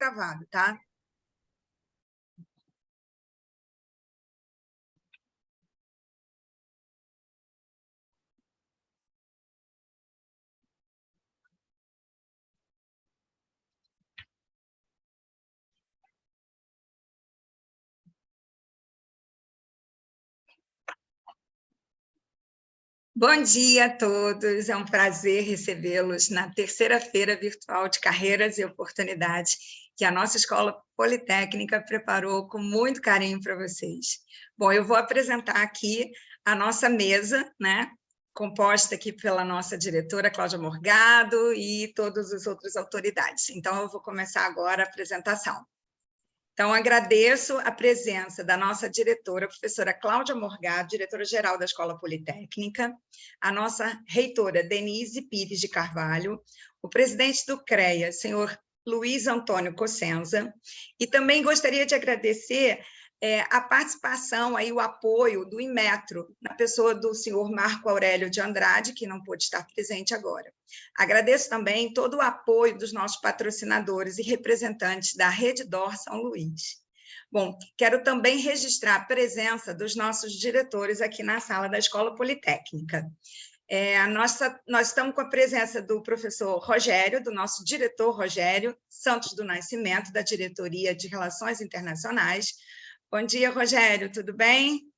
gravado, tá? Bom dia a todos, é um prazer recebê-los na terceira-feira virtual de Carreiras e Oportunidades que a nossa Escola Politécnica preparou com muito carinho para vocês. Bom, eu vou apresentar aqui a nossa mesa, né, composta aqui pela nossa diretora Cláudia Morgado e todas as outras autoridades. Então, eu vou começar agora a apresentação. Então, agradeço a presença da nossa diretora, a professora Cláudia Morgado, diretora-geral da Escola Politécnica, a nossa reitora, Denise Pires de Carvalho, o presidente do CREA, senhor Luiz Antônio Cossenza, e também gostaria de agradecer a participação, aí, o apoio do Inmetro, na pessoa do senhor Marco Aurélio de Andrade, que não pôde estar presente agora. Agradeço também todo o apoio dos nossos patrocinadores e representantes da Redditor São Luís. Bom, quero também registrar a presença dos nossos diretores aqui na sala da Escola Politécnica. Nós estamos com a presença do professor Rogério, do nosso diretor Rogério Santos do Nascimento, da Diretoria de Relações Internacionais. Bom dia, Rogério, tudo bem?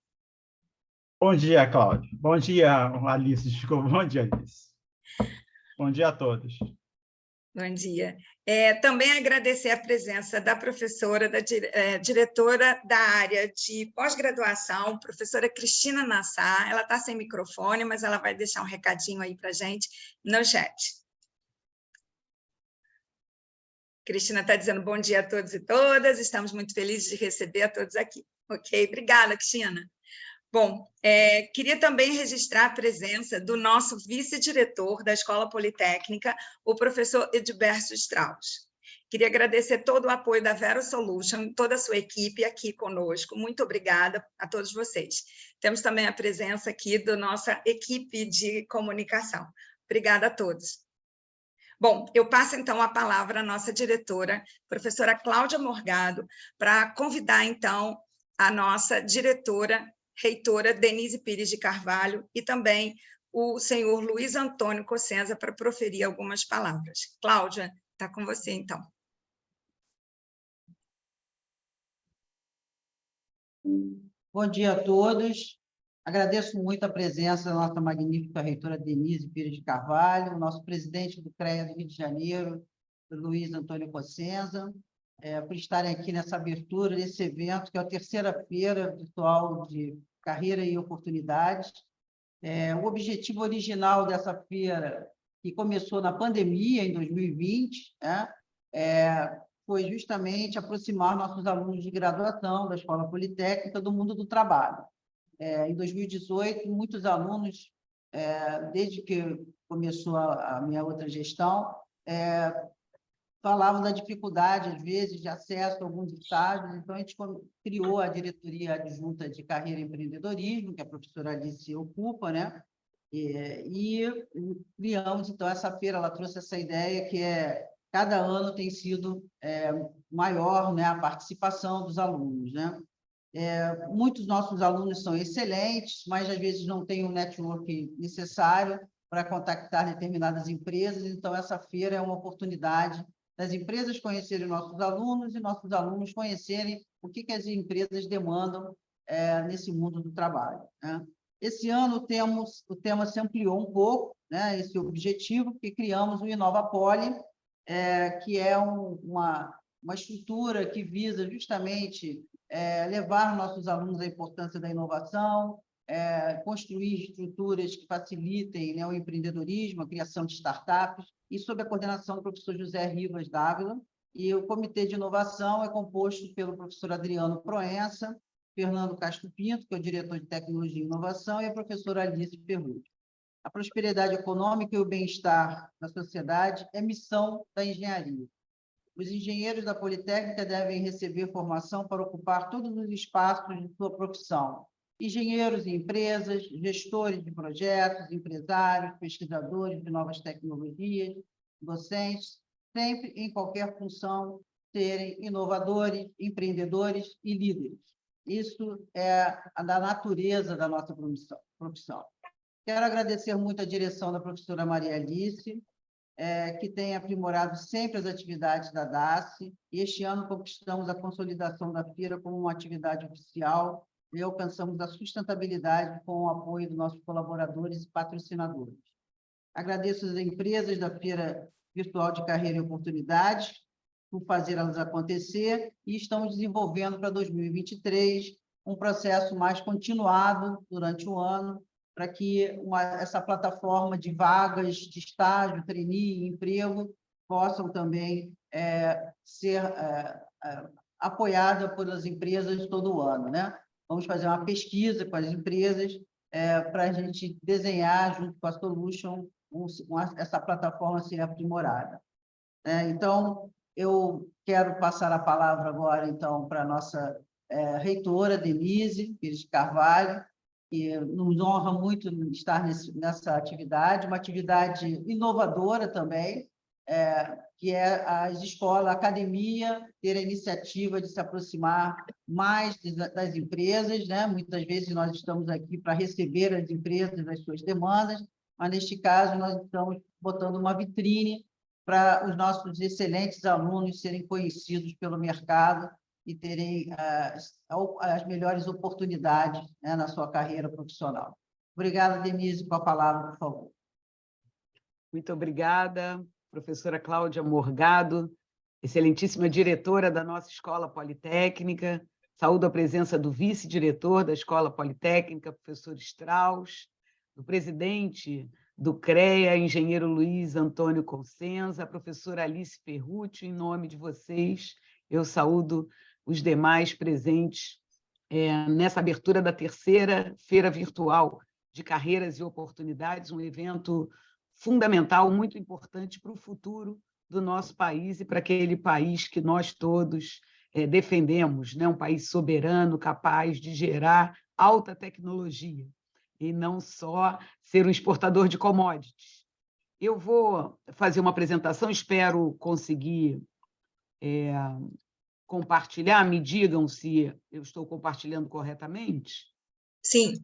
Bom dia, Cláudia. Bom dia, Alice. Desculpa. Bom dia, Alice. Bom dia a todos. Bom dia. Também agradecer a presença da professora, diretora da área de pós-graduação, professora Cristina Nassar. Ela está sem microfone, mas ela vai deixar um recadinho aí para a gente no chat. Cristina está dizendo bom dia a todos e todas, estamos muito felizes de receber a todos aqui. Ok, obrigada, Cristina. Bom, queria também registrar a presença do nosso vice-diretor da Escola Politécnica, o professor Edilberto Strauss. Queria agradecer todo o apoio da Vero Solution, toda a sua equipe aqui conosco. Muito obrigada a todos vocês. Temos também a presença aqui da nossa equipe de comunicação. Obrigada a todos. Bom, eu passo, então, a palavra à nossa diretora, professora Cláudia Morgado, para convidar, então, a nossa diretora, reitora Denise Pires de Carvalho, e também o senhor Luiz Antônio Cossenza para proferir algumas palavras. Cláudia, está com você, então. Bom dia a todos. Agradeço muito a presença da nossa magnífica reitora Denise Pires de Carvalho, nosso presidente do CREA do Rio de Janeiro, Luiz Antônio Cossenza, por estarem aqui nessa abertura desse evento, que é a terceira-feira virtual de Carreira e Oportunidades. O objetivo original dessa feira, que começou na pandemia, em 2020, foi justamente aproximar nossos alunos de graduação da Escola Politécnica do mundo do trabalho. Em 2018, muitos alunos, desde que começou a minha outra gestão, falavam da dificuldade, às vezes, de acesso a alguns estágios. Então, a gente criou a Diretoria Adjunta de Carreira e Empreendedorismo, que a professora Alice ocupa, né? E criamos, então, essa feira. Ela trouxe essa ideia que cada ano tem sido maior, né, a participação dos alunos, né? Muitos nossos alunos são excelentes, mas às vezes não têm o network necessário para contactar determinadas empresas. Então, essa feira é uma oportunidade das empresas conhecerem nossos alunos e nossos alunos conhecerem o que as empresas demandam nesse mundo do trabalho, né? Esse ano o tema se ampliou um pouco, né, esse objetivo, porque criamos o InovaPoli, que é uma estrutura que visa justamente levar nossos alunos à importância da inovação, construir estruturas que facilitem, né, o empreendedorismo, a criação de startups, e sob a coordenação do professor José Rivas Dávila. E o Comitê de Inovação é composto pelo professor Adriano Proença, Fernando Castro Pinto, que é o diretor de Tecnologia e Inovação, e a professora Alice Ferrugem. A prosperidade econômica e o bem-estar da sociedade é missão da engenharia. Os engenheiros da Politécnica devem receber formação para ocupar todos os espaços de sua profissão. Engenheiros em empresas, gestores de projetos, empresários, pesquisadores de novas tecnologias, docentes, sempre em qualquer função, serem inovadores, empreendedores e líderes. Isso é da natureza da nossa profissão. Quero agradecer muito a direção da professora Maria Alice, que tem aprimorado sempre as atividades da DACE, e este ano conquistamos a consolidação da feira como uma atividade oficial e alcançamos a sustentabilidade com o apoio dos nossos colaboradores e patrocinadores. Agradeço às empresas da Feira Virtual de Carreira e Oportunidades por fazê-las acontecer e estamos desenvolvendo para 2023 um processo mais continuado durante o ano para que essa plataforma de vagas de estágio, trainee e emprego possam também ser apoiada pelas empresas todo ano, né? Vamos fazer uma pesquisa com as empresas para a gente desenhar, junto com a Solution, essa plataforma ser aprimorada. Então, eu quero passar a palavra agora, então, para a nossa reitora, Denise Pires de Carvalho, que nos honra muito estar nessa atividade, uma atividade inovadora também, que é a escola, a academia, ter a iniciativa de se aproximar mais das empresas, né? Muitas vezes nós estamos aqui para receber as empresas das suas demandas, mas, neste caso, nós estamos botando uma vitrine para os nossos excelentes alunos serem conhecidos pelo mercado e terem as melhores oportunidades, né, na sua carreira profissional. Obrigada, Denise, com a palavra, por favor. Muito obrigada, professora Cláudia Morgado, excelentíssima diretora da nossa Escola Politécnica. Saúdo a presença do vice-diretor da Escola Politécnica, professor Strauss, do presidente do CREA, engenheiro Luiz Antônio Consenza, a professora Alice Ferruccio. Em nome de vocês, eu saúdo os demais presentes nessa abertura da terceira Feira Virtual de Carreiras e Oportunidades, um evento fundamental, muito importante para o futuro do nosso país e para aquele país que nós todos defendemos, né? Um país soberano, capaz de gerar alta tecnologia e não só ser um exportador de commodities. Eu vou fazer uma apresentação, espero conseguir compartilhar. Me digam se eu estou compartilhando corretamente. Sim.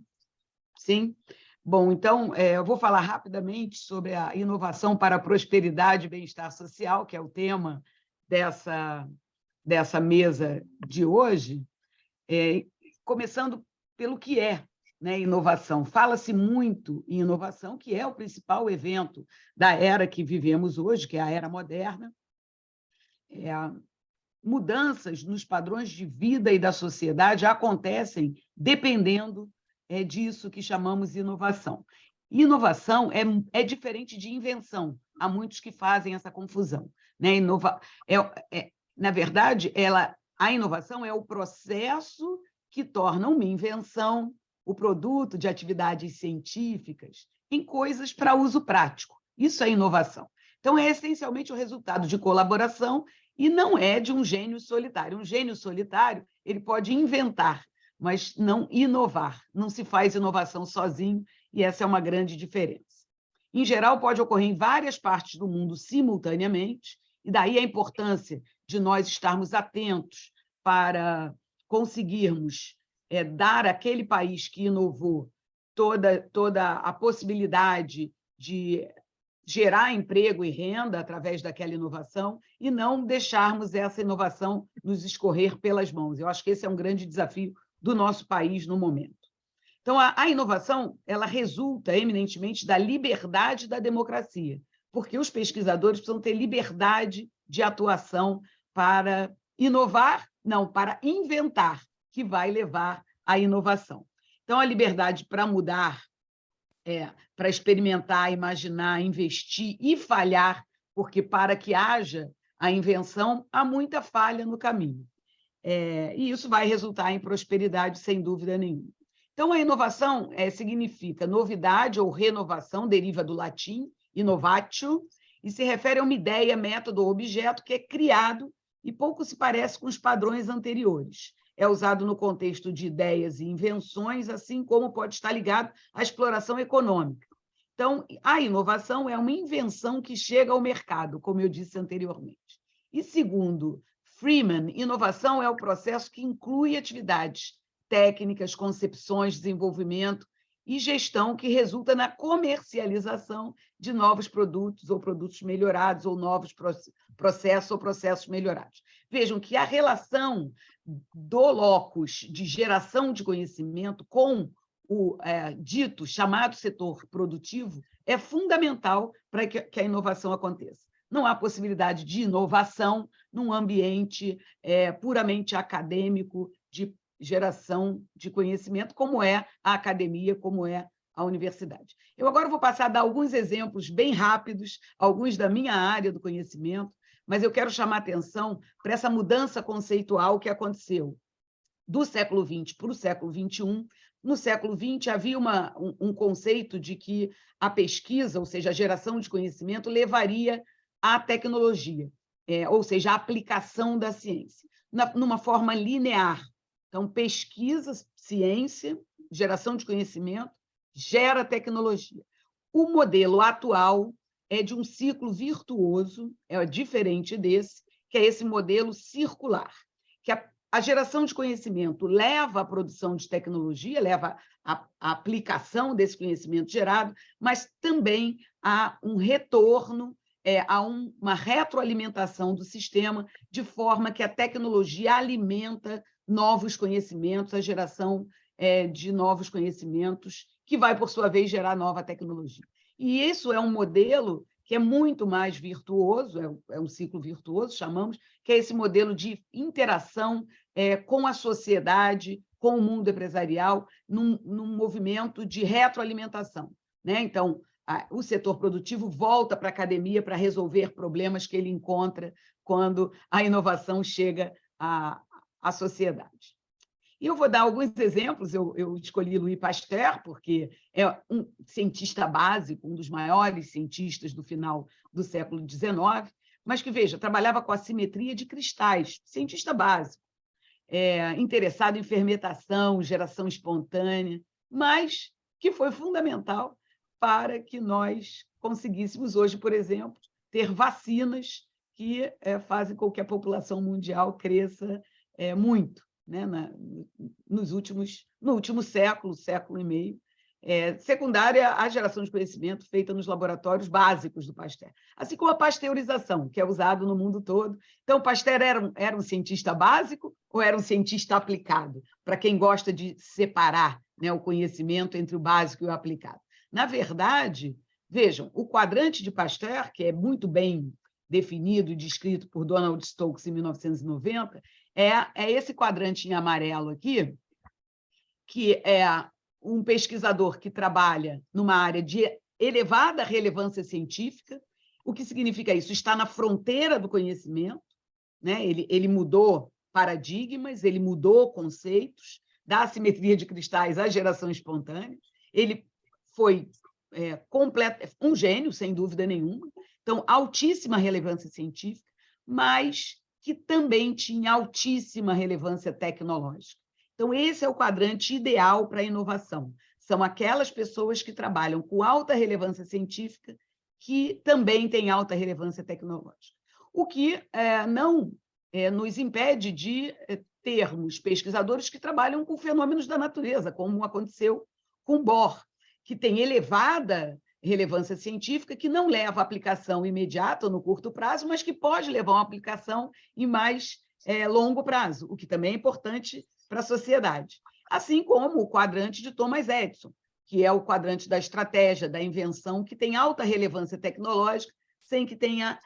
Sim? Bom, então, eu vou falar rapidamente sobre a inovação para a prosperidade e bem-estar social, que é o tema dessa mesa de hoje, começando pelo que é, né, inovação. Fala-se muito em inovação, que é o principal evento da era que vivemos hoje, que é a era moderna. Mudanças nos padrões de vida e da sociedade acontecem dependendo disso que chamamos de inovação. Inovação é diferente de invenção. Há muitos que fazem essa confusão, né? Na verdade, a inovação é o processo que torna uma invenção, o produto de atividades científicas, em coisas para uso prático. Isso é inovação. Então, é essencialmente o resultado de colaboração e não é de um gênio solitário. Um gênio solitário, ele pode inventar, mas não inovar. Não se faz inovação sozinho, e essa é uma grande diferença. Em geral, pode ocorrer em várias partes do mundo simultaneamente, e daí a importância de nós estarmos atentos para conseguirmos dar àquele país que inovou toda a possibilidade de gerar emprego e renda através daquela inovação e não deixarmos essa inovação nos escorrer pelas mãos. Eu acho que esse é um grande desafio do nosso país no momento. Então, a inovação ela resulta eminentemente da liberdade da democracia, porque os pesquisadores precisam ter liberdade de atuação para inovar, não, para inventar, que vai levar à inovação. Então, a liberdade para mudar, para experimentar, imaginar, investir e falhar, porque para que haja a invenção, há muita falha no caminho. E isso vai resultar em prosperidade, sem dúvida nenhuma. Então, a inovação significa novidade ou renovação, deriva do latim, innovatio, e se refere a uma ideia, método ou objeto que é criado e pouco se parece com os padrões anteriores. É usado no contexto de ideias e invenções, assim como pode estar ligado à exploração econômica. Então, a inovação é uma invenção que chega ao mercado, como eu disse anteriormente. E segundo Freeman, inovação é o processo que inclui atividades técnicas, concepções, desenvolvimento e gestão que resulta na comercialização de novos produtos ou produtos melhorados ou novos processos ou processos melhorados. Vejam que a relação do locus de geração de conhecimento com o dito chamado setor produtivo é fundamental para que a inovação aconteça. Não há possibilidade de inovação num ambiente puramente acadêmico de geração de conhecimento, como é a academia, como é a universidade. Eu agora vou passar a dar alguns exemplos bem rápidos, alguns da minha área do conhecimento, mas eu quero chamar a atenção para essa mudança conceitual que aconteceu do século XX para o século XXI. No século XX, havia um conceito de que a pesquisa, ou seja, a geração de conhecimento, levaria à tecnologia, ou seja, a aplicação da ciência, numa forma linear. Então, pesquisa, ciência, geração de conhecimento, gera tecnologia. O modelo atual é de um ciclo virtuoso, é diferente desse, que é esse modelo circular, que a geração de conhecimento leva à produção de tecnologia, leva à aplicação desse conhecimento gerado, mas também há um retorno, há uma retroalimentação do sistema, de forma que a tecnologia alimenta novos conhecimentos, a geração de novos conhecimentos, que vai, por sua vez, gerar nova tecnologia. E isso é um modelo que é muito mais virtuoso, é um ciclo virtuoso, chamamos, que é esse modelo de interação com a sociedade, com o mundo empresarial, num movimento de retroalimentação, né? Então, o setor produtivo volta para a academia para resolver problemas que ele encontra quando a inovação chega à sociedade. E eu vou dar alguns exemplos. Eu escolhi Louis Pasteur, porque é um cientista básico, um dos maiores cientistas do final do século XIX, mas que, veja, trabalhava com a simetria de cristais, cientista básico, interessado em fermentação, geração espontânea, mas que foi fundamental para que nós conseguíssemos hoje, por exemplo, ter vacinas que fazem com que a população mundial cresça muito, né, no último século e meio, secundária à geração de conhecimento feita nos laboratórios básicos do Pasteur, assim como a pasteurização, que é usado no mundo todo. Então, Pasteur era um cientista básico ou era um cientista aplicado? Para quem gosta de separar, né, o conhecimento entre o básico e o aplicado. Na verdade, vejam, o quadrante de Pasteur, que é muito bem definido e descrito por Donald Stokes em 1990, é esse quadrante em amarelo aqui, que é um pesquisador que trabalha numa área de elevada relevância científica. O que significa isso? Está na fronteira do conhecimento, né? Ele mudou paradigmas, ele mudou conceitos, da assimetria de cristais à geração espontânea. Ele foi um gênio, sem dúvida nenhuma, então, altíssima relevância científica, mas que também tinha altíssima relevância tecnológica. Então, esse é o quadrante ideal para a inovação. São aquelas pessoas que trabalham com alta relevância científica que também têm alta relevância tecnológica. O que não nos impede de termos pesquisadores que trabalham com fenômenos da natureza, como aconteceu com Bohr, que tem elevada relevância científica, que não leva à aplicação imediata no curto prazo, mas que pode levar a uma aplicação em mais longo prazo, o que também é importante para a sociedade. Assim como o quadrante de Thomas Edison, que é o quadrante da estratégia, da invenção, que tem alta relevância tecnológica, sem que tenha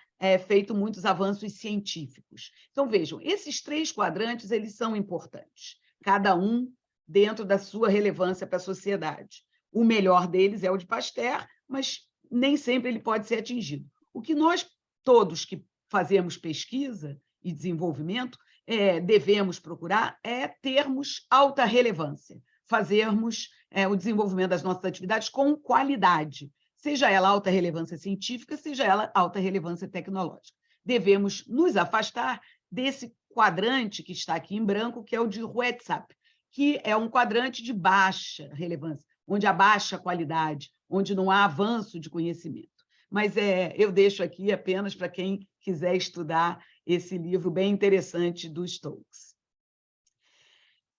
feito muitos avanços científicos. Então, vejam, esses 3 quadrantes eles são importantes, cada um dentro da sua relevância para a sociedade. O melhor deles é o de Pasteur, mas nem sempre ele pode ser atingido. O que nós todos que fazemos pesquisa e desenvolvimento devemos procurar é termos alta relevância, fazermos o desenvolvimento das nossas atividades com qualidade, seja ela alta relevância científica, seja ela alta relevância tecnológica. Devemos nos afastar desse quadrante que está aqui em branco, que é o de WhatsApp, que é um quadrante de baixa relevância, onde há baixa qualidade, onde não há avanço de conhecimento. Mas eu deixo aqui apenas para quem quiser estudar esse livro bem interessante do Stokes.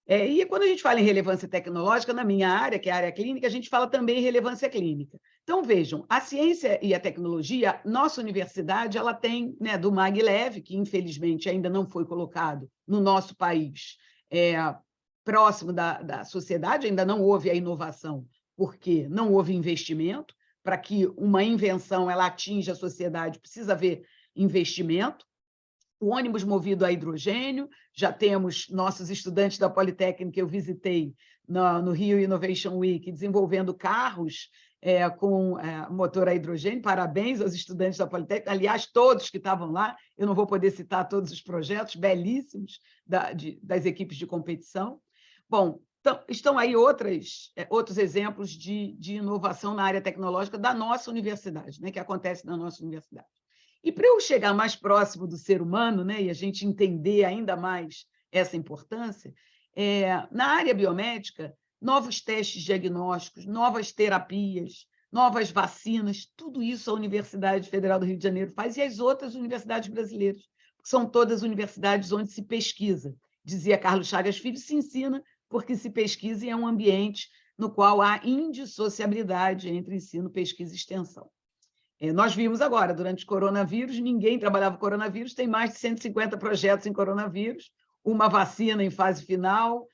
E quando a gente fala em relevância tecnológica, na minha área, que é a área clínica, a gente fala também em relevância clínica. Então, vejam, a ciência e a tecnologia, nossa universidade, ela tem, né, do Maglev, que infelizmente ainda não foi colocado no nosso país, próximo da sociedade, ainda não houve a inovação, porque não houve investimento. Para que uma invenção ela atinja a sociedade, precisa haver investimento. O ônibus movido a hidrogênio, já temos nossos estudantes da Politécnica, que eu visitei no Rio Innovation Week, desenvolvendo carros com motor a hidrogênio. Parabéns aos estudantes da Politécnica, aliás, todos que estavam lá, eu não vou poder citar todos os projetos belíssimos das equipes de competição. Bom, então, estão aí outros exemplos de inovação na área tecnológica da nossa universidade, né, que acontece na nossa universidade. E para eu chegar mais próximo do ser humano, né, e a gente entender ainda mais essa importância, na área biomédica, novos testes diagnósticos, novas terapias, novas vacinas, tudo isso a Universidade Federal do Rio de Janeiro faz e as outras universidades brasileiras, que são todas universidades onde se pesquisa. Dizia Carlos Chagas Filho, se ensina porque se pesquisa e é um ambiente no qual há indissociabilidade entre ensino, pesquisa e extensão. Nós vimos agora, durante o coronavírus, ninguém trabalhava com coronavírus, tem mais de 150 projetos em coronavírus, uma vacina em fase final,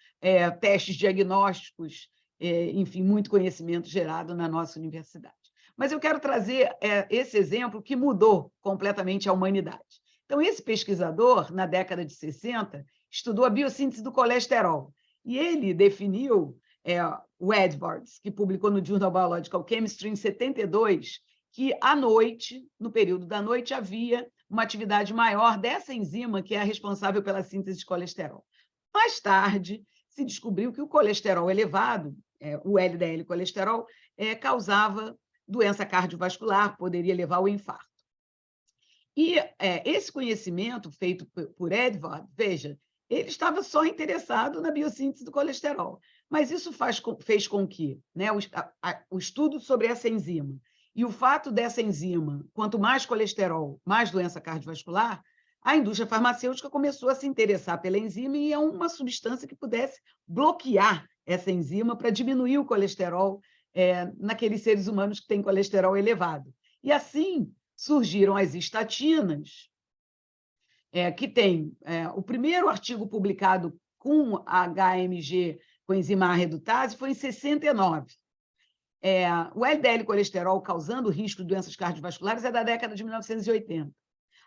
testes diagnósticos, enfim, muito conhecimento gerado na nossa universidade. Mas eu quero trazer esse exemplo que mudou completamente a humanidade. Então, esse pesquisador, na década de 60, estudou a biossíntese do colesterol, e ele definiu, o Edwards, que publicou no Journal Biological Chemistry em 72, que à noite, no período da noite, havia uma atividade maior dessa enzima que é a responsável pela síntese de colesterol. Mais tarde, se descobriu que o colesterol elevado, o LDL colesterol, causava doença cardiovascular, poderia levar ao infarto. E esse conhecimento feito por Edward, veja, ele estava só interessado na biossíntese do colesterol, mas isso fez com que, né, o estudo sobre essa enzima e o fato dessa enzima, quanto mais colesterol, mais doença cardiovascular, a indústria farmacêutica começou a se interessar pela enzima e é uma substância que pudesse bloquear essa enzima para diminuir o colesterol naqueles seres humanos que têm colesterol elevado. E assim surgiram as estatinas, que tem o primeiro artigo publicado com a HMG, com enzima A redutase, foi em 69. O LDL colesterol causando risco de doenças cardiovasculares é da década de 1980.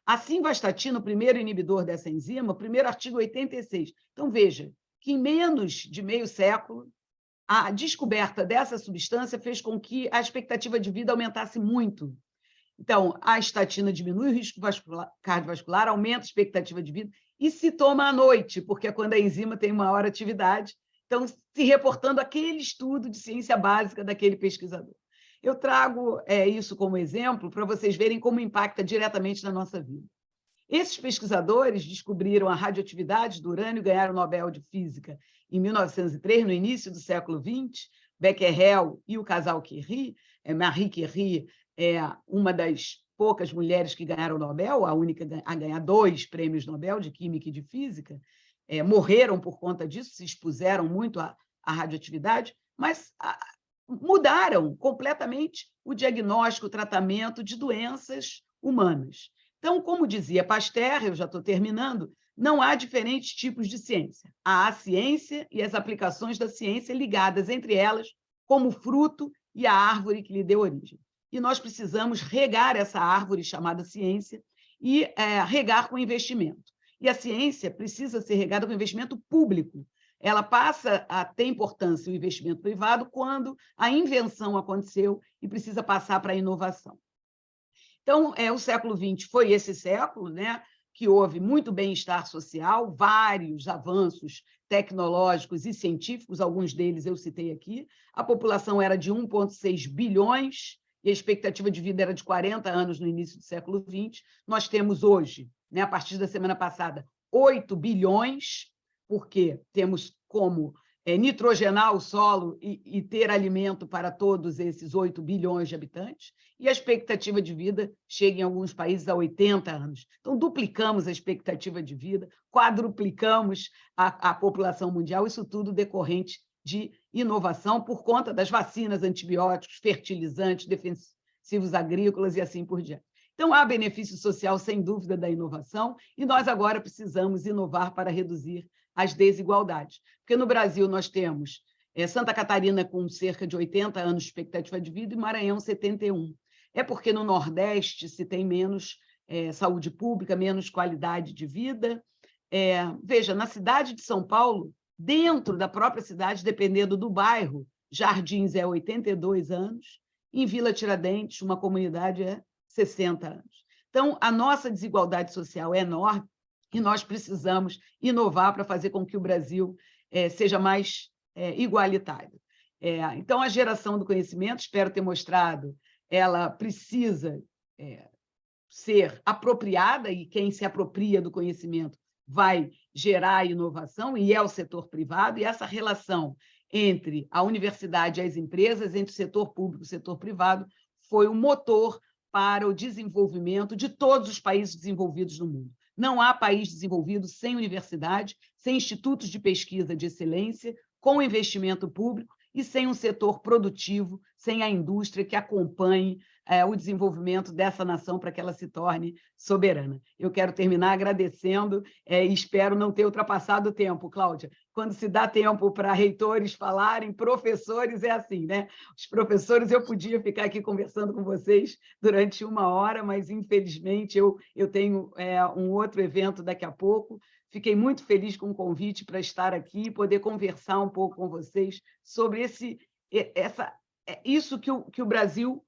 A simvastatina, o primeiro inibidor dessa enzima, o primeiro artigo 86. Então, veja que em menos de meio século, a descoberta dessa substância fez com que a expectativa de vida aumentasse muito. Então, a estatina diminui o risco cardiovascular, aumenta a expectativa de vida e se toma à noite, porque é quando a enzima tem maior atividade. Então, se reportando aquele estudo de ciência básica daquele pesquisador. Eu trago isso como exemplo para vocês verem como impacta diretamente na nossa vida. Esses pesquisadores descobriram a radioatividade do urânio e ganharam o Nobel de Física em 1903, no início do século XX. Becquerel e o casal Curie, Marie Curie é uma das poucas mulheres que ganharam o Nobel, a única a ganhar 2 prêmios Nobel de Química e de Física, morreram por conta disso, se expuseram muito à radioatividade, mas mudaram completamente o diagnóstico, o tratamento de doenças humanas. Então, como dizia Pasteur, eu já estou terminando, não há diferentes tipos de ciência. Há a ciência e as aplicações da ciência ligadas entre elas como fruto e a árvore que lhe deu origem. E nós precisamos regar essa árvore chamada ciência e regar com investimento. E a ciência precisa ser regada com investimento público. Ela passa a ter importância o investimento privado quando a invenção aconteceu e precisa passar para a inovação. Então, o século XX foi esse século, né, que houve muito bem-estar social, vários avanços tecnológicos e científicos, alguns deles eu citei aqui. A população era de 1,6 bilhões e a expectativa de vida era de 40 anos no início do século XX. Nós temos hoje, né, a partir da semana passada, 8 bilhões, porque temos como nitrogenar o solo e ter alimento para todos esses 8 bilhões de habitantes, e a expectativa de vida chega em alguns países a 80 anos. Então, duplicamos a expectativa de vida, quadruplicamos a população mundial, isso tudo decorrente de inovação por conta das vacinas, antibióticos, fertilizantes, defensivos agrícolas e assim por diante. Então, há benefício social, sem dúvida, da inovação, e nós agora precisamos inovar para reduzir as desigualdades. Porque no Brasil nós temos Santa Catarina com cerca de 80 anos de expectativa de vida e Maranhão 71. É porque no Nordeste se tem menos saúde pública, menos qualidade de vida. Veja, na cidade de São Paulo, dentro da própria cidade, dependendo do bairro, Jardins é 82 anos, em Vila Tiradentes, uma comunidade, é 60 anos. Então, a nossa desigualdade social é enorme e nós precisamos inovar para fazer com que o Brasil seja mais igualitário. Então, a geração do conhecimento, espero ter mostrado, ela precisa ser apropriada, e quem se apropria do conhecimento vai gerar inovação, e é o setor privado, e essa relação entre a universidade e as empresas, entre o setor público e o setor privado, foi o motor para o desenvolvimento de todos os países desenvolvidos no mundo. Não há país desenvolvido sem universidade, sem institutos de pesquisa de excelência, com investimento público e sem um setor produtivo, sem a indústria que acompanhe o desenvolvimento dessa nação para que ela se torne soberana. Eu quero terminar agradecendo e espero não ter ultrapassado o tempo, Cláudia. Quando se dá tempo para reitores falarem, professores é assim, né? Os professores, eu podia ficar aqui conversando com vocês durante 1 hora, mas, infelizmente, eu tenho um outro evento daqui a pouco. Fiquei muito feliz com o convite para estar aqui e poder conversar um pouco com vocês sobre isso que o Brasil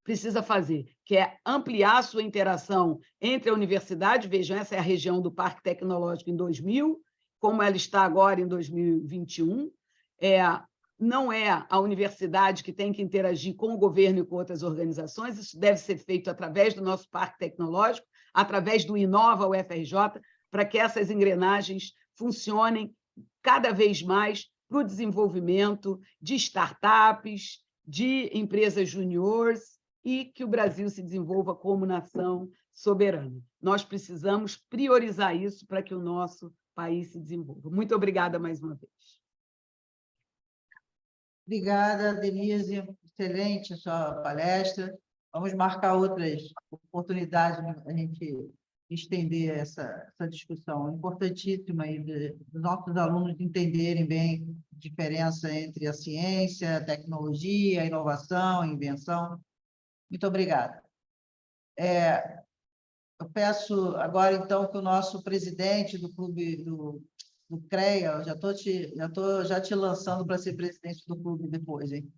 precisa fazer, que é ampliar a sua interação entre a universidade. Vejam, essa é a região do Parque Tecnológico em 2000, como ela está agora em 2021. Não é a universidade que tem que interagir com o governo e com outras organizações, isso deve ser feito através do nosso Parque Tecnológico, através do Inova UFRJ, para que essas engrenagens funcionem cada vez mais para o desenvolvimento de startups, de empresas juniores, e que o Brasil se desenvolva como nação soberana. Nós precisamos priorizar isso para que o nosso país se desenvolva. Muito obrigada mais uma vez. Obrigada, Denise. Excelente a sua palestra. Vamos marcar outras oportunidades para a gente estender essa discussão importantíssima aí dos nossos alunos entenderem bem a diferença entre a ciência, a tecnologia, a inovação, a invenção. Muito obrigada. Eu peço agora, então, que o nosso presidente do clube do CREA, eu já estou te lançando para ser presidente do clube depois, hein?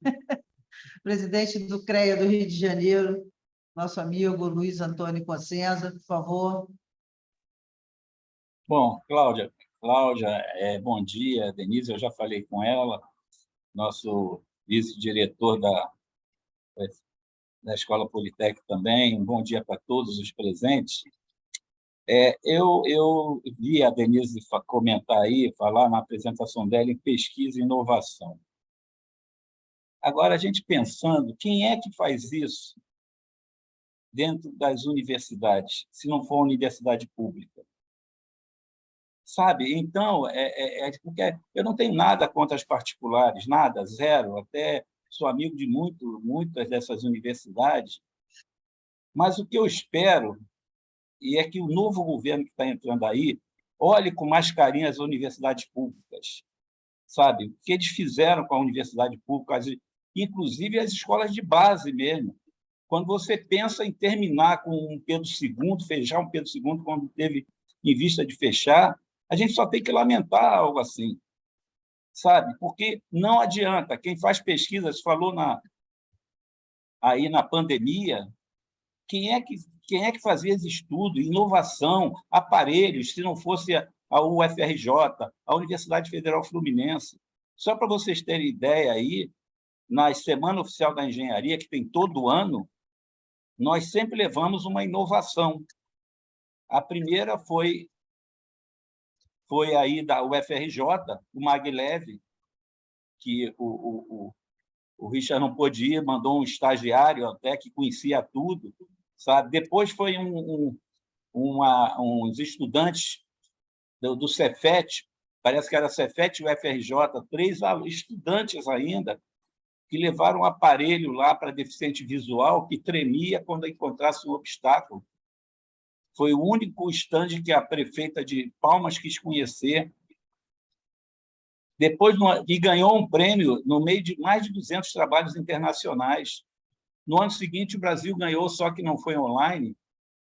Presidente do CREA do Rio de Janeiro, nosso amigo Luiz Antônio Cossenza, por favor. Bom, Cláudia, bom dia. Denise, eu já falei com ela, nosso vice-diretor da Escola Politécnica também. Um bom dia para todos os presentes. Eu vi a Denise comentar aí, falar na apresentação dela em pesquisa e inovação. Agora, a gente pensando, quem é que faz isso dentro das universidades, se não for a universidade pública? Sabe? Então, porque eu não tenho nada contra as particulares, nada, zero, até sou amigo de muitas dessas universidades, mas o que eu espero é que o novo governo que está entrando aí olhe com mais carinho as universidades públicas, sabe? O que eles fizeram com a universidade pública, inclusive as escolas de base mesmo. Quando você pensa em terminar com um Pedro II, fechar um Pedro II, quando teve em vista de fechar, a gente só tem que lamentar algo assim, sabe? Porque não adianta. Quem faz pesquisas falou aí na pandemia, quem é que fazia esse estudo, inovação, aparelhos, se não fosse a UFRJ, a Universidade Federal Fluminense? Só para vocês terem ideia aí, na Semana Oficial da Engenharia, que tem todo ano, nós sempre levamos uma inovação. A primeira foi aí da UFRJ, o Maglev, que o Richard não pôde ir, mandou um estagiário até que conhecia tudo, sabe? Depois foi uns estudantes do Cefet, parece que era Cefet e o FRJ, 3 estudantes ainda, que levaram um aparelho lá para deficiente visual que tremia quando encontrasse um obstáculo. Foi o único stand que a prefeita de Palmas quis conhecer. Depois, e ganhou um prêmio no meio de mais de 200 trabalhos internacionais. No ano seguinte, o Brasil ganhou, só que não foi online.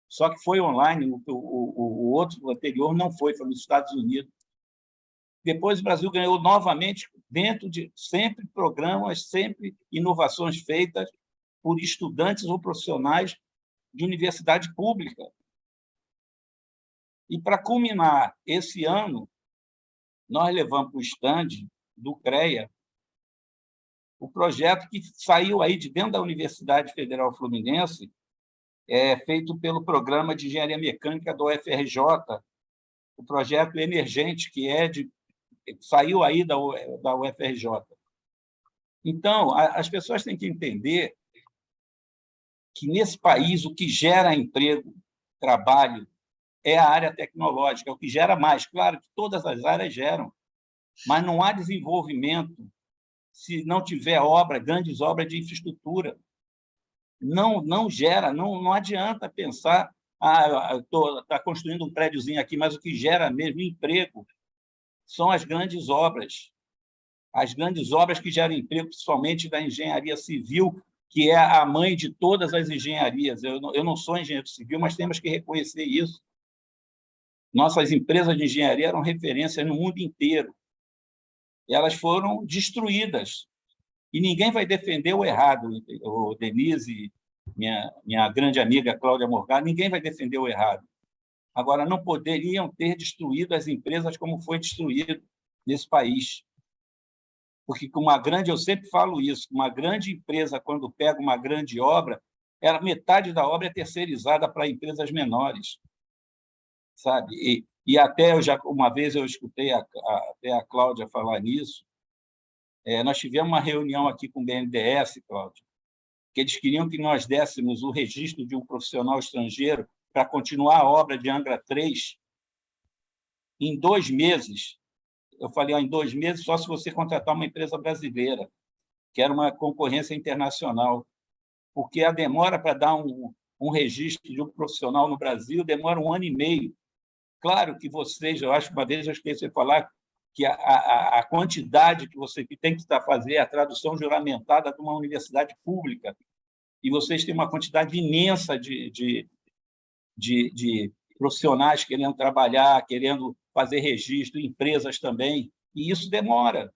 Só que foi online, o outro anterior não foi nos Estados Unidos. Depois, o Brasil ganhou novamente, dentro de sempre programas, sempre inovações feitas por estudantes ou profissionais de universidade pública. E, para culminar, esse ano, nós levamos para o stand do CREA o projeto que saiu aí de dentro da Universidade Federal Fluminense, feito pelo Programa de Engenharia Mecânica do UFRJ, o projeto emergente, que saiu aí da UFRJ. Então, as pessoas têm que entender que, nesse país, o que gera emprego, trabalho, é a área tecnológica, é o que gera mais. Claro que todas as áreas geram, mas não há desenvolvimento se não tiver grandes obras de infraestrutura. Não gera, não adianta pensar, está construindo um prédiozinho aqui, mas o que gera mesmo emprego são as grandes obras. As grandes obras que geram emprego, principalmente da engenharia civil, que é a mãe de todas as engenharias. Eu não sou engenheiro civil, mas temos que reconhecer isso. Nossas empresas de engenharia eram referências no mundo inteiro. Elas foram destruídas. E ninguém vai defender o errado. O Denise, minha grande amiga Cláudia Morgado, ninguém vai defender o errado. Agora, não poderiam ter destruído as empresas como foi destruído nesse país. Porque eu sempre falo isso, uma grande empresa, quando pega uma grande obra, metade da obra é terceirizada para empresas menores, sabe? E até uma vez eu escutei até a Cláudia falar nisso. Nós tivemos uma reunião aqui com o BNDES, Cláudia, que eles queriam que nós dessemos o registro de um profissional estrangeiro para continuar a obra de Angra 3 em 2 meses. Eu falei, em 2 meses, só se você contratar uma empresa brasileira, que era uma concorrência internacional, porque a demora para dar um registro de um profissional no Brasil demora 1 ano e meio. Claro que vocês, eu acho que uma vez eu esqueci de falar que a quantidade que você tem que fazer é a tradução juramentada de uma universidade pública, e vocês têm uma quantidade imensa de profissionais querendo trabalhar, querendo fazer registro, empresas também, e isso demora.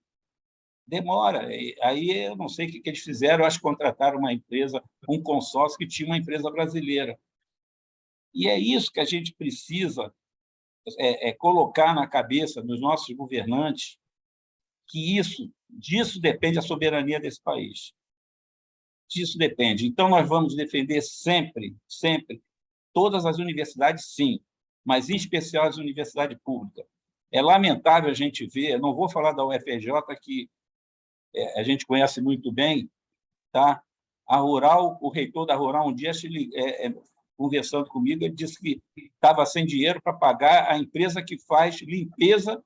Aí eu não sei o que eles fizeram, eu acho que contrataram uma empresa, um consórcio que tinha uma empresa brasileira. E é isso que a gente precisa colocar na cabeça dos nossos governantes, que disso depende a soberania desse país. Disso depende. Então, nós vamos defender sempre, sempre, todas as universidades, sim, mas, em especial, as universidades públicas. É lamentável a gente ver, não vou falar da UFRJ, que a gente conhece muito bem, tá? O reitor da Rural, um dia, conversando comigo, ele disse que estava sem dinheiro para pagar a empresa que faz limpeza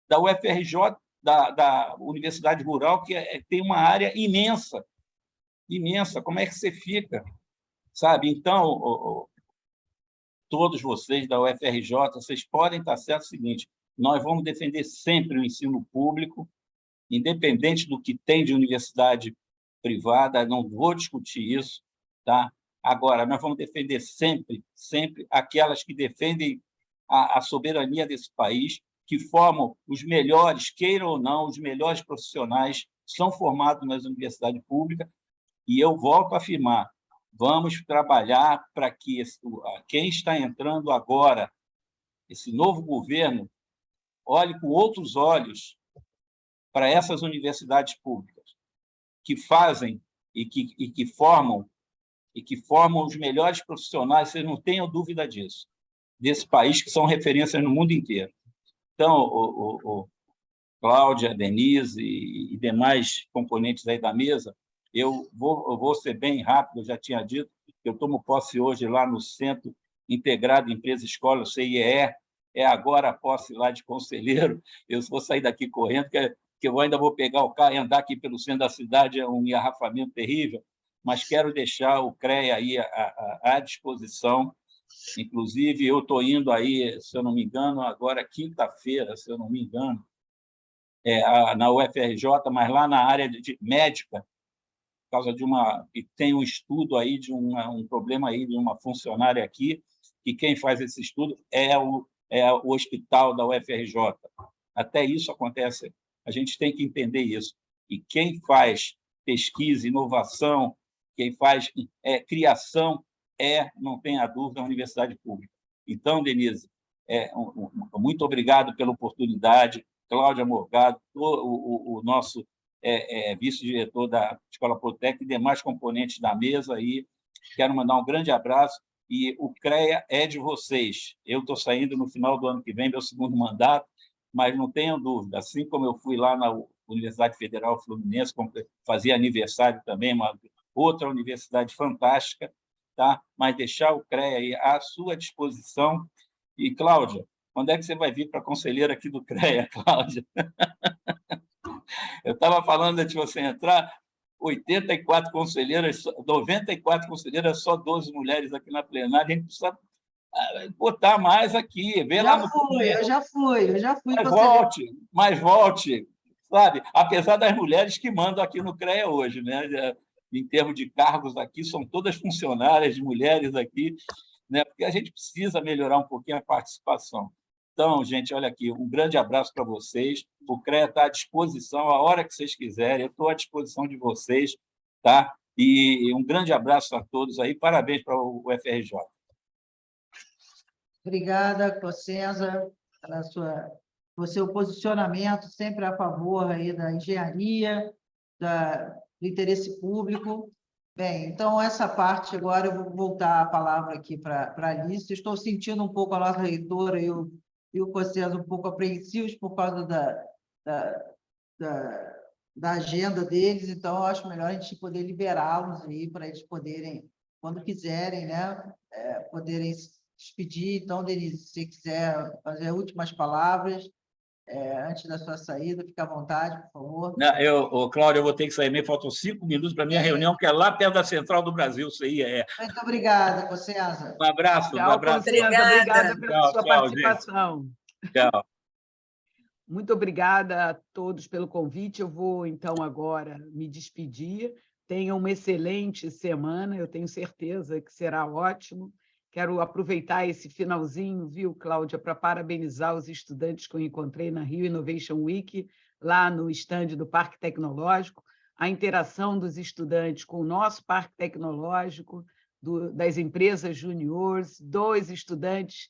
da UFRJ, da Universidade Rural, que tem uma área imensa. Imensa. Como é que você fica? Sabe? Então, todos vocês da UFRJ, vocês podem estar certos o seguinte: nós vamos defender sempre o ensino público, independente do que tem de universidade privada, não vou discutir isso, tá? Agora, nós vamos defender sempre, sempre aquelas que defendem a soberania desse país, que formam os melhores, queiram ou não, os melhores profissionais são formados nas universidades públicas, e eu volto a afirmar, vamos trabalhar para que quem está entrando agora, esse novo governo, olhe com outros olhos para essas universidades públicas, que fazem e que formam os melhores profissionais, vocês não tenham dúvida disso, desse país, que são referências no mundo inteiro. Então, Cláudia, Denise e demais componentes aí da mesa, eu vou ser bem rápido, eu já tinha dito, eu tomo posse hoje lá no Centro Integrado Empresa Escola, o CIEE, é agora a posse lá de conselheiro, eu vou sair daqui correndo, que eu ainda vou pegar o carro e andar aqui pelo centro da cidade, é um engarrafamento terrível, mas quero deixar o CREA aí à disposição. Inclusive, eu estou indo aí, se eu não me engano, agora quinta-feira, se eu não me engano, na UFRJ, mas lá na área de médica, por causa de e tem um estudo aí de um problema aí de uma funcionária aqui, que quem faz esse estudo é o hospital da UFRJ. Até isso acontece. A gente tem que entender isso. E quem faz pesquisa, inovação, quem faz criação não tenha dúvida, a universidade pública. Então, Denise, muito obrigado pela oportunidade. Cláudia Morgado, o nosso vice-diretor da Escola Politécnica e demais componentes da mesa. E quero mandar um grande abraço. E o CREA é de vocês. Eu estou saindo no final do ano que vem, meu segundo mandato, mas não tenham dúvida, assim como eu fui lá na Universidade Federal Fluminense, fazia aniversário também, uma outra universidade fantástica, tá? Mas deixar o CREA aí à sua disposição. E, Cláudia, quando é que você vai vir para conselheira aqui do CREA, Cláudia? Eu estava falando antes de você entrar, 84 conselheiras, 94 conselheiras, só 12 mulheres aqui na plenária, a gente precisa botar mais aqui. Vê lá no eu já fui mas volte, sabe? Apesar das mulheres que mandam aqui no CREA hoje, né? Em termos de cargos aqui, são todas funcionárias de mulheres aqui, né? Porque a gente precisa melhorar um pouquinho a participação. Então, gente, olha aqui, um grande abraço para vocês. O CREA está à disposição a hora que vocês quiserem. Eu estou à disposição de vocês, tá? E um grande abraço a todos aí. Parabéns para o UFRJ. Obrigada, Cossenza, pelo seu posicionamento sempre a favor aí da engenharia, do interesse público. Bem, então, essa parte agora eu vou voltar a palavra aqui para a Alice. Estou sentindo um pouco a nossa reitora e o Cossenza um pouco apreensivos por causa da agenda deles, então eu acho melhor a gente poder liberá-los aí para eles poderem, quando quiserem, né, poderem se despedir. Então, Denise, se você quiser fazer as últimas palavras antes da sua saída, fique à vontade, por favor. Cláudio, eu vou ter que sair mesmo, faltam 5 minutos para a minha reunião, que é lá perto da Central do Brasil, isso aí. Muito obrigada, Cossenza. Um abraço. Tchau, Cossenza, obrigada pela sua participação. Gente. Tchau. Muito obrigada a todos pelo convite. Eu vou, então, agora me despedir. Tenham uma excelente semana, eu tenho certeza que será ótimo. Quero aproveitar esse finalzinho, viu, Cláudia, para parabenizar os estudantes que eu encontrei na Rio Innovation Week, lá no estande do Parque Tecnológico, a interação dos estudantes com o nosso Parque Tecnológico, das empresas juniores, dos estudantes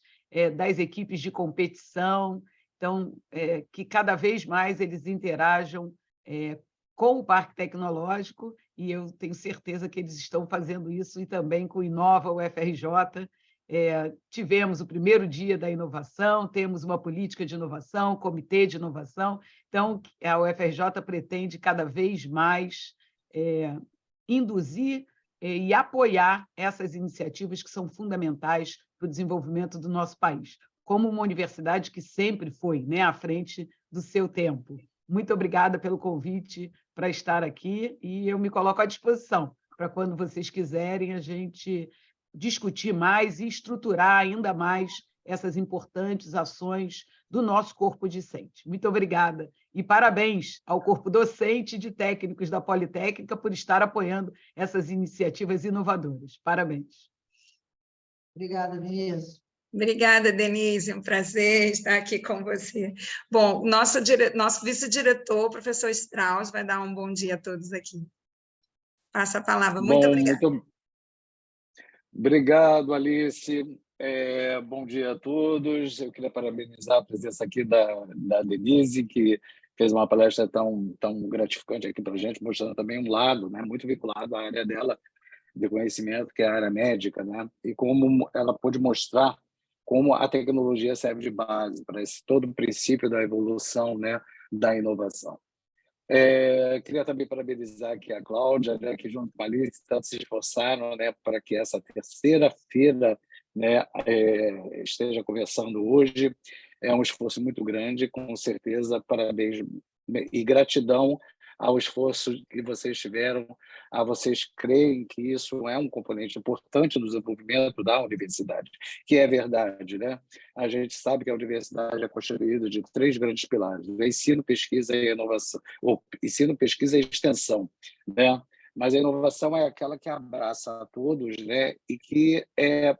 das equipes de competição. Então, que cada vez mais eles interajam com o Parque Tecnológico, e eu tenho certeza que eles estão fazendo isso, e também com o Inova UFRJ. Tivemos o primeiro dia da inovação, temos uma política de inovação, comitê de inovação, então a UFRJ pretende cada vez mais induzir e apoiar essas iniciativas que são fundamentais para o desenvolvimento do nosso país, como uma universidade que sempre foi, né, à frente do seu tempo. Muito obrigada pelo convite para estar aqui, e eu me coloco à disposição para, quando vocês quiserem, a gente discutir mais e estruturar ainda mais essas importantes ações do nosso corpo docente. Muito obrigada. E parabéns ao corpo docente de técnicos da Politécnica por estar apoiando essas iniciativas inovadoras. Parabéns. Obrigada, Denise. Obrigada, Denise, é um prazer estar aqui com você. Bom, nosso vice-diretor, o professor Strauss, vai dar um bom dia a todos aqui. Passa a palavra. Muito obrigada. Muito obrigado, Alice. Bom dia a todos. Eu queria parabenizar a presença aqui da Denise, que fez uma palestra tão gratificante aqui para a gente, mostrando também um lado, né, muito vinculado à área dela de conhecimento, que é a área médica, né, e como ela pôde mostrar como a tecnologia serve de base para todo o princípio da evolução, né, da inovação. Queria também parabenizar aqui a Cláudia, né, que junto com a Alice tanto se esforçaram, né, para que essa terceira feira, né, esteja conversando hoje. É um esforço muito grande, com certeza. Parabéns e gratidão ao esforço que vocês tiveram, a vocês creem que isso é um componente importante do desenvolvimento da universidade, que é verdade, né? A gente sabe que a universidade é constituída de 3 grandes pilares: o ensino, pesquisa e inovação, ou ensino, pesquisa e extensão, né? Mas a inovação é aquela que abraça a todos, né? E que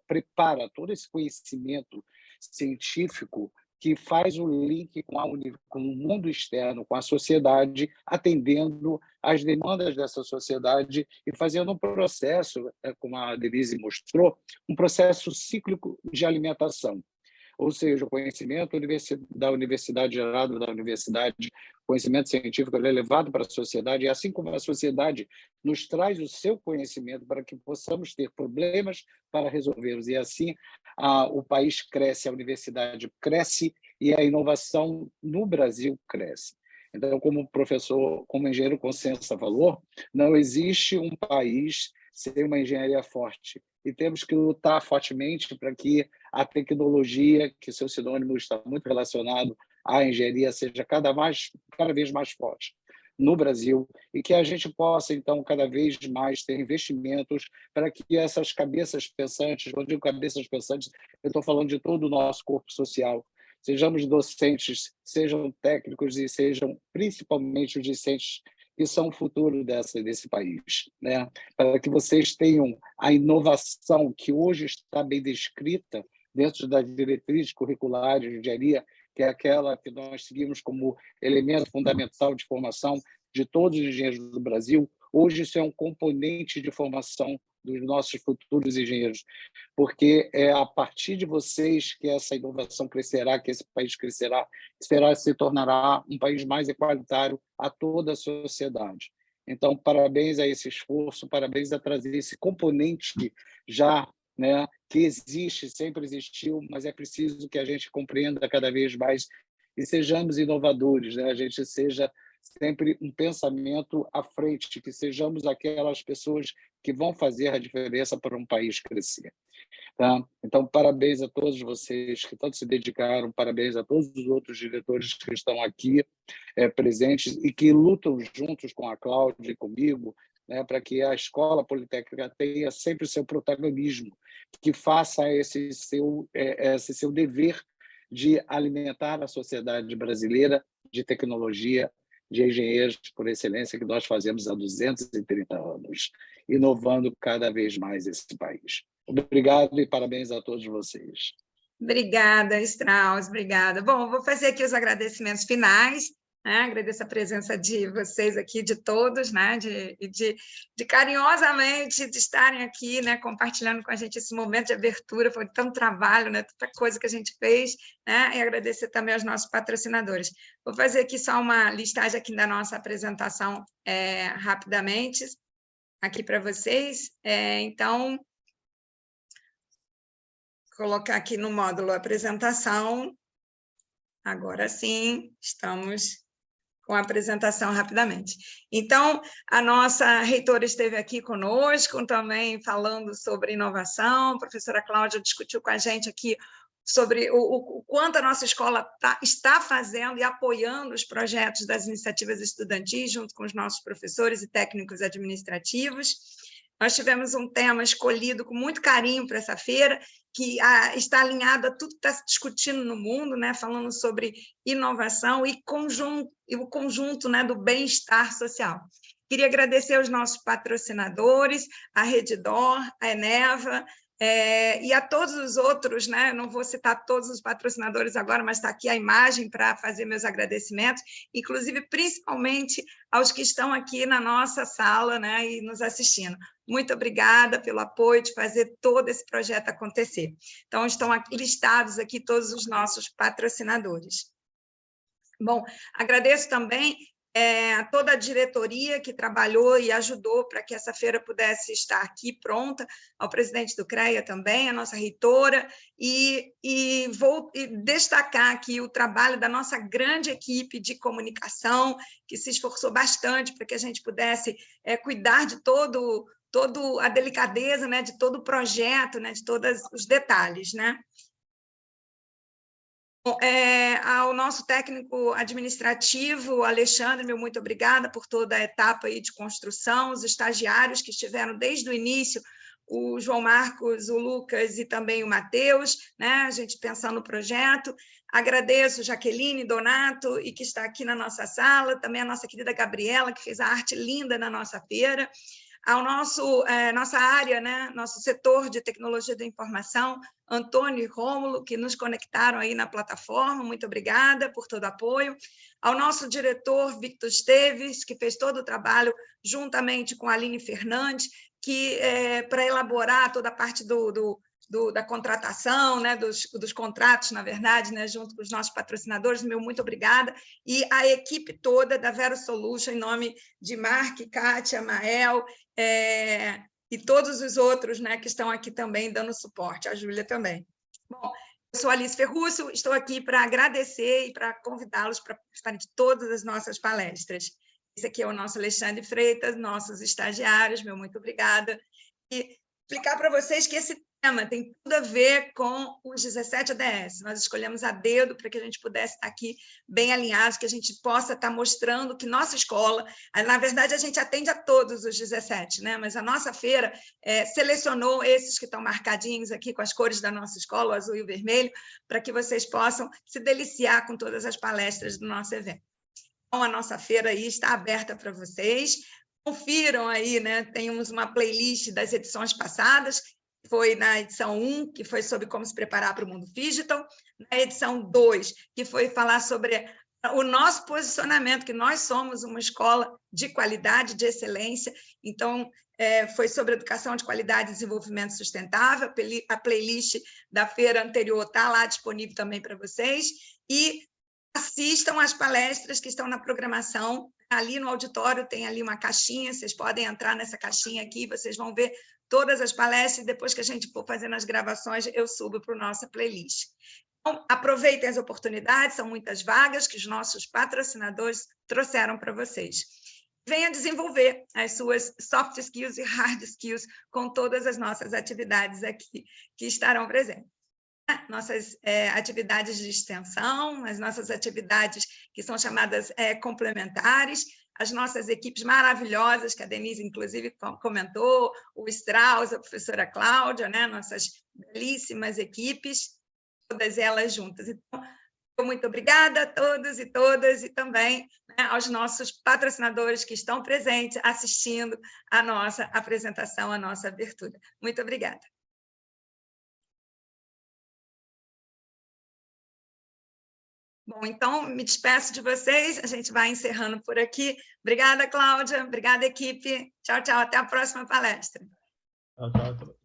prepara todo esse conhecimento científico que faz o link com o mundo externo, com a sociedade, atendendo às demandas dessa sociedade e fazendo um processo, como a Denise mostrou, um processo cíclico de alimentação. Ou seja, o conhecimento da universidade gerado da universidade, conhecimento científico é levado para a sociedade, e assim como a sociedade nos traz o seu conhecimento para que possamos ter problemas para resolvê-los, e assim o país cresce, a universidade cresce e a inovação no Brasil cresce. Então, como professor, como engenheiro Consciência falou, não existe um país sem uma engenharia forte. E temos que lutar fortemente para que a tecnologia, que seu sinônimo está muito relacionado à engenharia, seja cada vez mais forte no Brasil, e que a gente possa, então, cada vez mais ter investimentos para que essas cabeças pensantes, quando digo cabeças pensantes, eu estou falando de todo o nosso corpo social, sejamos docentes, sejam técnicos e sejam principalmente os discentes que são o futuro desse país, né? Para que vocês tenham a inovação que hoje está bem descrita dentro das diretrizes curriculares de engenharia, que é aquela que nós seguimos como elemento fundamental de formação de todos os engenheiros do Brasil. Hoje isso é um componente de formação dos nossos futuros engenheiros, porque é a partir de vocês que essa inovação crescerá, que esse país crescerá, se tornará um país mais igualitário a toda a sociedade. Então, parabéns a esse esforço, parabéns a trazer esse componente já, né, que existe, sempre existiu, mas é preciso que a gente compreenda cada vez mais e sejamos inovadores, né? A gente seja sempre um pensamento à frente, que sejamos aquelas pessoas que vão fazer a diferença para um país crescer. Tá? Então, parabéns a todos vocês que tanto se dedicaram, parabéns a todos os outros diretores que estão aqui presentes e que lutam juntos com a Cláudia e comigo, né, para que a Escola Politécnica tenha sempre o seu protagonismo, que faça esse seu dever de alimentar a sociedade brasileira de tecnologia, de engenheiros por excelência, que nós fazemos há 230 anos, inovando cada vez mais esse país. Obrigado e parabéns a todos vocês. Obrigada, Strauss, obrigada. Bom, vou fazer aqui os agradecimentos finais, né? Agradeço a presença de vocês aqui, de todos, né? de carinhosamente de estarem aqui, né? Compartilhando com a gente esse momento de abertura, foi tanto trabalho, né? Tanta coisa que a gente fez, né? E agradecer também aos nossos patrocinadores. Vou fazer aqui só uma listagem aqui da nossa apresentação rapidamente, aqui para vocês. Então, colocar aqui no módulo apresentação. Agora sim, estamos com a apresentação rapidamente. Então, a nossa reitora esteve aqui conosco, também falando sobre inovação. A professora Cláudia discutiu com a gente aqui sobre o quanto a nossa escola está fazendo e apoiando os projetos das iniciativas estudantis, junto com os nossos professores e técnicos administrativos. Nós tivemos um tema escolhido com muito carinho para essa feira, que está alinhado a tudo que está se discutindo no mundo, né? Falando sobre inovação e o conjunto, né, do bem-estar social. Queria agradecer aos nossos patrocinadores, a Redditor, a Eneva, e a todos os outros, né? Não vou citar todos os patrocinadores agora, mas está aqui a imagem para fazer meus agradecimentos, inclusive, principalmente, aos que estão aqui na nossa sala, né, e nos assistindo. Muito obrigada pelo apoio de fazer todo esse projeto acontecer. Então, estão aqui listados aqui todos os nossos patrocinadores. Bom, agradeço também toda a diretoria que trabalhou e ajudou para que essa feira pudesse estar aqui pronta, ao presidente do CREA também, a nossa reitora, e vou destacar aqui o trabalho da nossa grande equipe de comunicação, que se esforçou bastante para que a gente pudesse cuidar de toda a delicadeza, né, de todo o projeto, né, de todos os detalhes, né? Ao nosso técnico administrativo, Alexandre, meu muito obrigada por toda a etapa aí de construção, os estagiários que estiveram desde o início, o João Marcos, o Lucas e também o Matheus, né? A gente pensando no projeto. Agradeço Jaqueline, Donato, e que está aqui na nossa sala, também a nossa querida Gabriela, que fez a arte linda na nossa feira. Ao nossa área, né, nosso setor de tecnologia da informação, Antônio e Rômulo, que nos conectaram aí na plataforma, muito obrigada por todo o apoio. Ao nosso diretor, Victor Esteves, que fez todo o trabalho juntamente com a Aline Fernandes, que para elaborar toda a parte da contratação, né, dos contratos, na verdade, né, junto com os nossos patrocinadores, meu muito obrigada, e a equipe toda da Vero Solution, em nome de Mark, Kátia, Mael, e todos os outros, né, que estão aqui também dando suporte, a Júlia também. Bom, eu sou Alice Ferruccio, estou aqui para agradecer e para convidá-los para participarem de todas as nossas palestras. Esse aqui é o nosso Alexandre Freitas, nossos estagiários, meu muito obrigada, e explicar para vocês que esse tema tem tudo a ver com os 17 ADS. Nós escolhemos a dedo para que a gente pudesse estar aqui bem alinhados, que a gente possa estar mostrando que nossa escola, na verdade, a gente atende a todos os 17, né? Mas a nossa feira selecionou esses que estão marcadinhos aqui com as cores da nossa escola, o azul e o vermelho, para que vocês possam se deliciar com todas as palestras do nosso evento. Então, a nossa feira aí está aberta para vocês. Confiram aí, né? Temos uma playlist das edições passadas, foi na edição 1, que foi sobre como se preparar para o mundo digital, na edição 2, que foi falar sobre o nosso posicionamento, que nós somos uma escola de qualidade, de excelência, então foi sobre educação de qualidade e desenvolvimento sustentável, a playlist da feira anterior está lá disponível também para vocês, e assistam às palestras que estão na programação, ali no auditório tem ali uma caixinha, vocês podem entrar nessa caixinha aqui, vocês vão ver todas as palestras, e depois que a gente for fazendo as gravações, eu subo para a nossa playlist. Então, aproveitem as oportunidades, são muitas vagas que os nossos patrocinadores trouxeram para vocês. Venha desenvolver as suas soft skills e hard skills com todas as nossas atividades aqui que estarão presentes. Nossas atividades de extensão, as nossas atividades que são chamadas complementares, as nossas equipes maravilhosas, que a Denise, inclusive, comentou, o Strauss, a professora Cláudia, né? Nossas belíssimas equipes, todas elas juntas. Então, muito obrigada a todos e todas, e também, né, aos nossos patrocinadores que estão presentes, assistindo a nossa apresentação, a nossa abertura. Muito obrigada. Bom, então, me despeço de vocês, a gente vai encerrando por aqui. Obrigada, Cláudia, obrigada, equipe. Tchau, tchau, até a próxima palestra. Tchau, tchau.